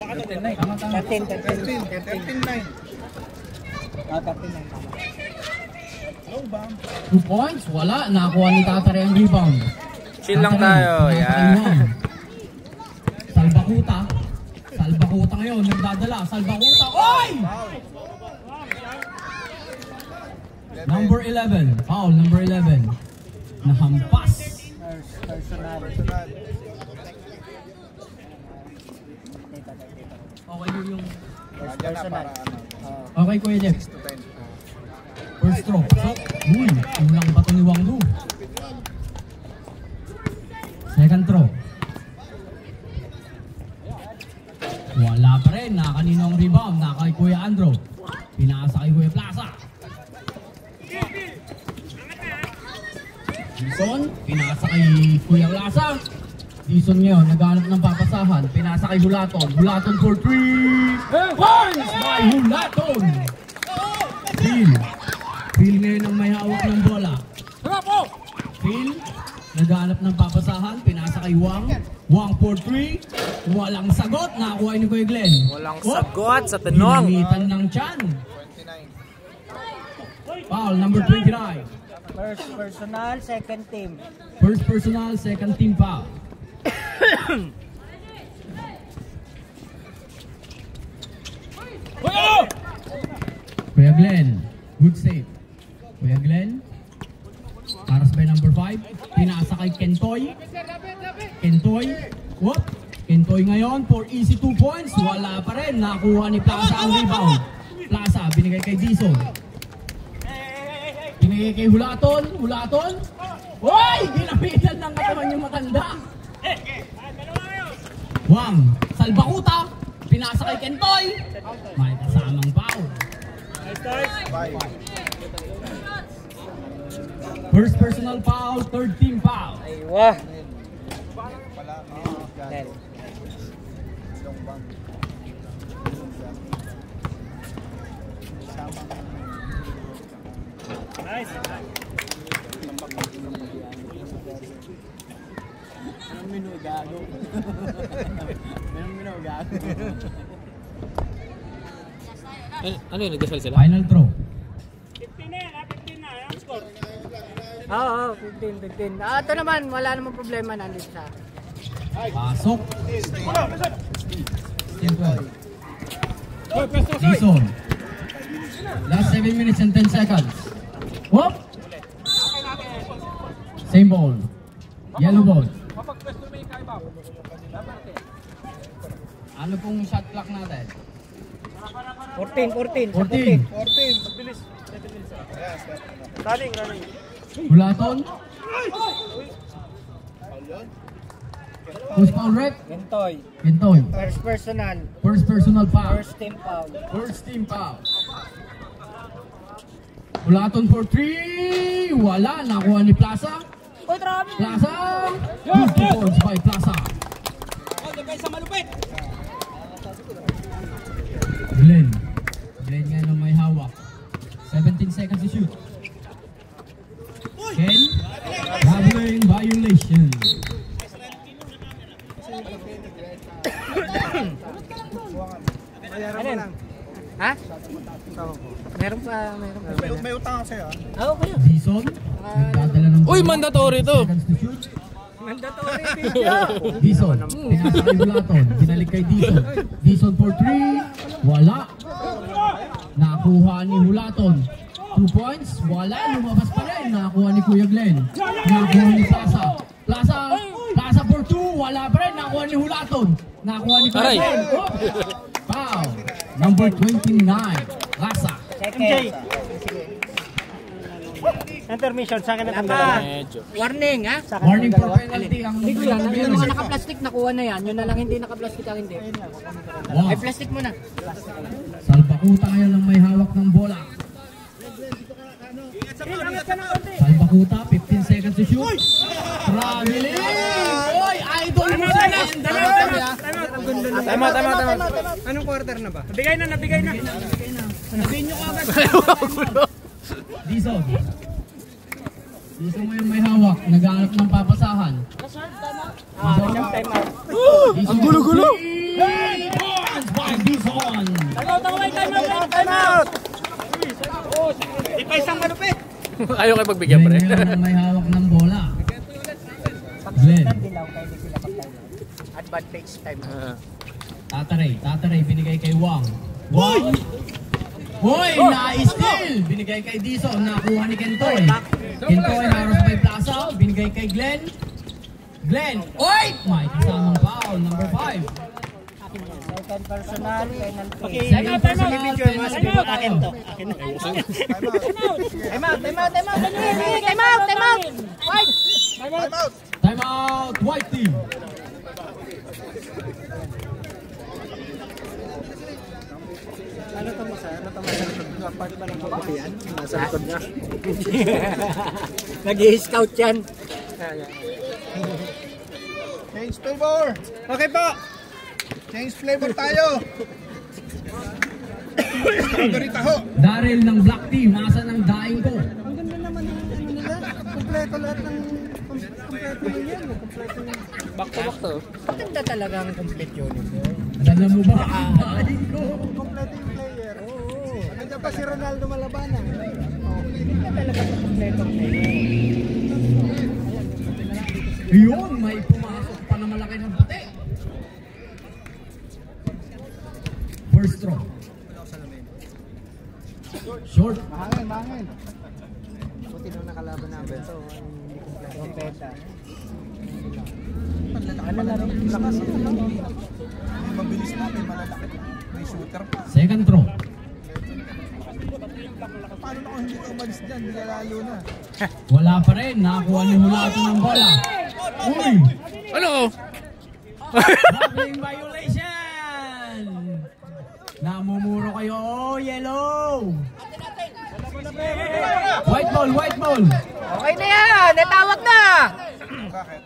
13-9. 2 points, wala. Nakuha ni Tatare ang rebound. Chill lang tayo. Yan. Salbakuta. Salbakuta ngayon, nagdadala. Salbakuta. Oy! Number 11. Foul, number 11. Nahampas. Personal. Okay yung... Personal. Okay, Kuya Jeff. First throw. So, uy, kulang ba ito ni Wangdu? Second throw. Wala pa rin. Kanino ang rebound? Kay Kuya Andro. Pinasa kay Kuya Plaza. Dison, pinasa kay Kuya Plaza. Dison ngayon, naghanap ng papasahan. Pinasa kay Hulaton. Hulaton for 3 points by Hulaton. Phil ngayon ang may hawak ng bola. Phil, naghanap ng papasahan. Pinasa kay Wang. Wang for 3. Walang sagot. Nakakuha ni Kuya Glenn. Walang sagot sa tanong. Ginamitan ng tiyan. Foul, number 29. First personal, second team. First personal, second team foul. Kuya Glenn, good save. Kuya Glenn, paras by number 5. Pinasa kay Kentoy. Whoop. Kentoy ngayon for easy 2 points. Wala pa rin. Nakuha ni Plaza ang rebound. Plaza, binigay kay Dison. Binigay kay Hulaton. Hoy! Ginamitan ng katawan yung matanda. Wang, Salbakuta. Pinasa kay Kentoy. May kasamang foul. First personal foul, third team foul. Aywa. Nice. Anong menu gago? Ano yun? Nagdasal sila? Final throw. 15 na yung score. Oo, 15. Ito naman, wala namang problema nandito sa akin. Pasok. Dison. Last 7 minutes and 10 seconds. Whoop! Same ball. Yellow ball. Ano pong shot clock natin? 14. Bilis. Running. Hulaton. Who's foul rep? Kentoy. First personal. First personal foul. First team foul. Hulaton for 3. Wala. Nakuha ni Plaza. Plaza. Good performance by Plaza. Glenn nga may hawak. 17 seconds to shoot. Ken, traveling violation. Ano? Ha? Meron pa. May utang ako sa'yo. Oo, kuya. Dison, nagdadala ng... Uy, mandatory to. Seconds to shoot. Mandatory video. Dison, pinasa kay Hulaton. Binalik kay Dison. Dison for 3. Wala. Nakuha ni Hulaton. 2 points. Wala. Lumabas pa rin. Nakuha ni Kuya Glenn. Nakuha ni Plaza. Plaza for 2. Wala pa rin. Nakuha ni Hulaton. Nakuha ni Kuya Glenn. Foul. Number 29. Plaza. Second. Intermission, sa akin na tanda. Warning, ha? Warning for penalty. Yung mga naka-plastic, nakuha na yan. Yun na lang hindi naka-plastic ang hindi. Wow. Ay, plastic mo na. Salbakuta ngayon lang may hawak ng bola. Salbakuta, 15 seconds to shoot. Traveling! Oy, idol mo sa Tama. Anong quarter na ba? Nabigay na. Sabihin nyo kagad. Dison. Dison ngayon may hawak. Naghahanap ng papasahan. Time out. Ang gulo-gulo! Baka isang malupit. Ayaw kayo pagbigyan pre. Glenn ngayon ang may hawak ng bola. Glenn. Dilaw kayo di sila pagtayo. Advantage time. Tataray, binigay kay Wang. Wang! Hoy, na-steal! Binigay kay Dizon, nakuha ni Kentoy. Kentoy, haros by Plaza, binigay kay Glenn. Glenn, oy! May kasamang foul, number 5. Second personal, penalty. Okay, Second personal, Akin to. Akin na. Time out! White! Time out, white team. Ano to mo sa likod mo? Part ba ng kabutihan? Nasa likod niya. Nag-i-scout yan. Change flavor. Okay po. Change flavor tayo. Strawberry taho. Daryl ng black team, nasa ng daing ko. Ang ganda naman ng nila. Kompleto lahat ng kompleto yan. Kompleto yung Back to back to. Maganda talaga ang complete uniform. Alam mo ba ang daing ko? kompleto yung player. Oo. Nandiyan pa si Ronaldo Malabanan. Maganda talaga ang complete player. Yun, may pumasok pa na malaki ng puti. First throw. Short. Mahangin. Buti nung nakalaban namin. So, hindi kompleto. Ano na rin yung lakas. May mabilis na, may malalaki. May shooter pa. Second throw. Paano na kung hindi ka umalis dyan? Hindi lalo na. Wala pa rin. Nakakuha ni Hulato ng bola. Uy! Ano? Traveling violation! Namumuro kayo. Oh, yellow! White ball! Okay na yan! Natawag na! Bakit?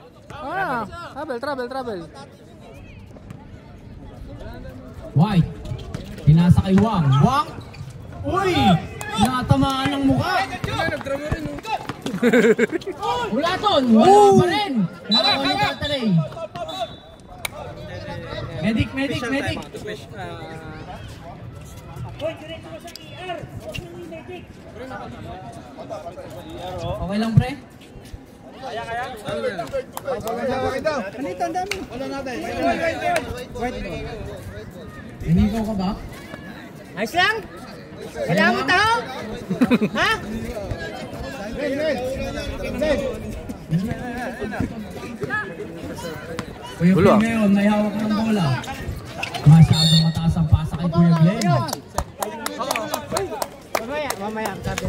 Travel. White. Pinasa kay Wang. Wang! Uy! Natamaan ng mukha! Hulaton! Wala pa rin! Nakakuha ni Tataray. Medic! Okay lang pre? Okay daw. Anito, ang dami. Wala natin. Wait. Hinigaw ka ba? Ayos lang? Kailangan mo tao? Ha? Kuya Phil ngayon, may hawak ng bola. Masyadong mataas ang pasa kay Kuya Glenn. Mamaya, sabi.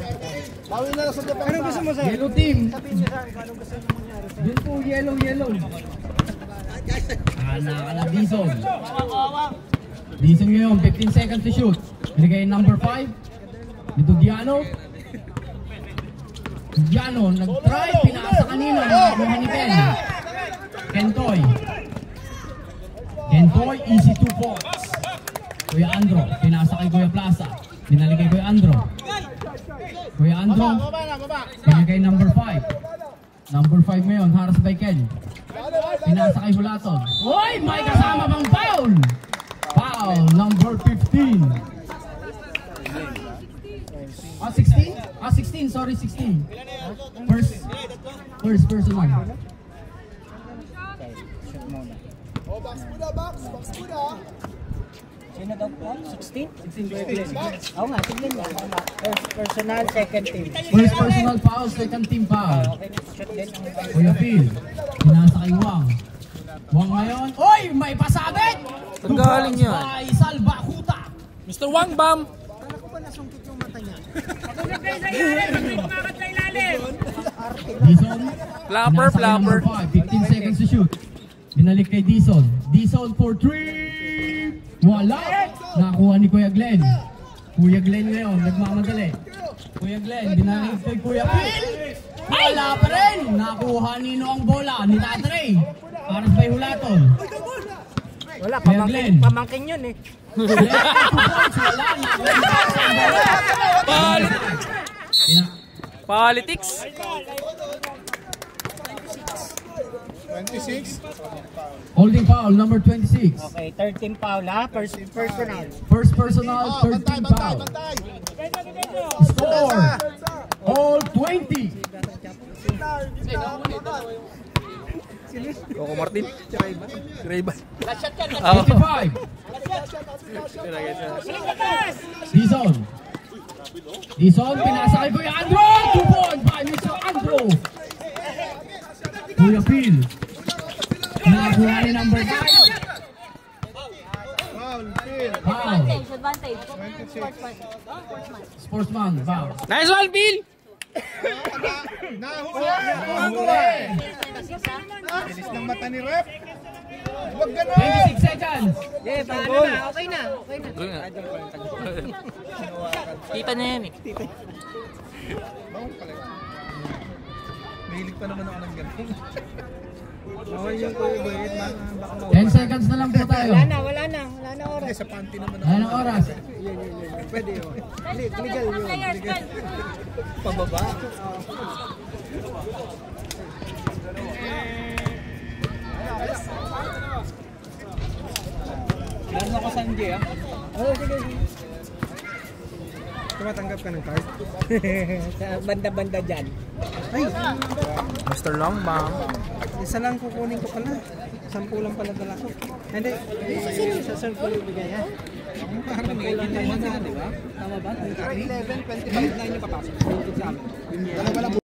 Bawi na lang sa depan. Anong gusto mo, sir? Yellow team. Sabihin niyo sa akin kung anong gusto niyo mangyari. Yun po, yellow. Naka Dizon. Dizon ngayon, 15 seconds to shoot. Binigay number 5. Dito Diano. Diano, nag-try. Pinasa kanina. Nakakuha ni Ken. Kentoy, easy 2 points. Kuya Andro, pinasa kay Kuya Plaza. Binalik kay Kuya Andro. Binigay number 5. Number 5 ngayon, haras by Ken. Pinasa kay Hulaton. Uy, may kasama pang foul! Foul, number 15. 16? Sorry, 16. First personal. Box muna. Sino daw po? 16? 16. Oo nga, tignan niya. First personal, second team. First personal foul, second team foul. Okay, shoot din. Kuya Phil, pinasa kay Wang. Wang ngayon, oy, may pasabit! Ang galing yan. By Salva Kuta. Mr. Wang Bam. Kala ko ba nasungkit yung mata niya? Dizon, Flapper. pinasa kay number 5, 15 seconds to shoot. Binalik kay Dizon. Dizon for 3! Wala! Nakuha ni Kuya Glenn. Kuya Glenn ngayon, nagmamadali. Kuya Glenn, binalik kay Kuya Phil. Wala pa rin! Nakuha nino ang bola ni Tataray. Para sa Hulaton. Wala, Kuya Glenn. pamangkin yun eh. Glenn, 2 points. Wala! Politics. 26. Holding foul, number 26. Okay, 13 foul ha. Personal. First personal, 13 foul. Bantay. Score, all 20. Coco Martin. Ray-Ban. 55. Dizon, pinasa kay Kuya Andro. 2 points by Mr. Andro. Kuya Phil. Nakakuha ni number 9. Foul, Phil. Foul. Advantage. Sportsman, foul. Nice one, Phil! Nahuli. Bilis ng mata ni Rep. Huwag ganun. 26 seconds. Yeah, paano na? Okay na. Okay na. Doon nga. Kita niya yan eh. Bawang pala. Mahilig pa naman ako ng ganun. Okay yung Kuya Boy. Baka 10 seconds na lang po tayo. Wala na, wala na. Wala na oras. Sa panty naman ako. Wala ng oras. pwede yun. Legal yun. Legal. Pababa. Meron ako sa NJ ah. Oh, sige. Tumatanggap ka ng card. Sa banda-banda dyan. Ay, Mr. Long Bam. isa lang kukunin ko pala. 10 lang pala dala ko. Hindi, sa sir ko yung bigay ha. Parang kulang naman na, di ba? Tama ba? 11, 25 na yung papasok. Sa amin.